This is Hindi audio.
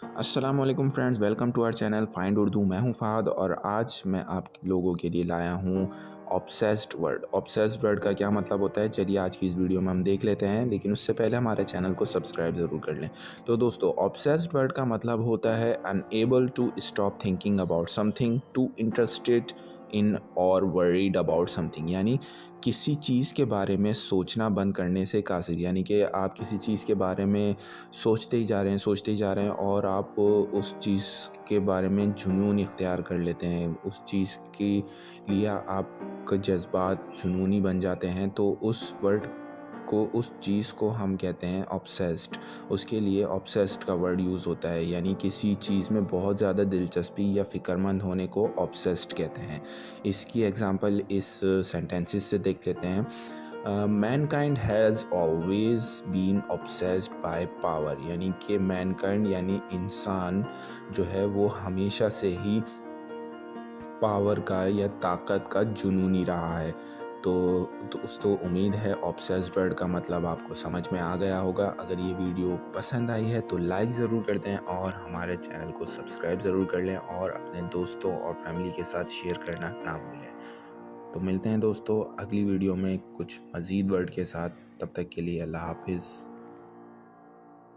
अस्सलाम वालेकुम friends, welcome to our channel find Urdu. मैं हूं फ़हद और आज मैं आप लोगों के लिए लाया हूं ऑब्सेस्ड वर्ड। ऑब्सेस्ड वर्ड का क्या मतलब होता है, चलिए आज की इस वीडियो में हम देख लेते हैं, लेकिन उससे पहले हमारे चैनल को सब्सक्राइब ज़रूर कर लें। तो दोस्तों, ऑब्सेस्ड वर्ड का मतलब होता है unable to stop thinking about something, too interested in or worried about something, यानी किसी चीज़ के बारे में सोचना बंद करने से कासिर, यानी कि आप किसी चीज़ के बारे में सोचते ही जा रहे हैं, सोचते ही जा रहे हैं और आप उस चीज़ के बारे में जुनून इख्तियार कर लेते हैं। उस चीज़ के लिए आपके जज़्बात जुनूनी बन जाते हैं, तो उस वर्ड को, उस चीज़ को हम कहते हैं ऑब्सेस्ड। उसके लिए ऑब्सेस्ड का वर्ड यूज़ होता है, यानी किसी चीज़ में बहुत ज़्यादा दिलचस्पी या फ़िक्रमंद होने को ऑब्सेस्ड कहते हैं। इसकी एग्ज़ाम्पल इस सेंटेंसेस से देख लेते हैं। Mankind has always been obsessed by power, यानी कि मैनकाइंड यानी इंसान जो है वो हमेशा से ही पावर का या ताकत का जुनूनी रहा है। तो दोस्तों, उम्मीद है ऑब्सेस्ड वर्ड का मतलब आपको समझ में आ गया होगा। अगर ये वीडियो पसंद आई है तो लाइक ज़रूर कर दें और हमारे चैनल को सब्सक्राइब ज़रूर कर लें और अपने दोस्तों और फैमिली के साथ शेयर करना ना भूलें। तो मिलते हैं दोस्तों अगली वीडियो में कुछ मज़ीद वर्ड के साथ। तब तक के लिए अल्लाह हाफ़िज़।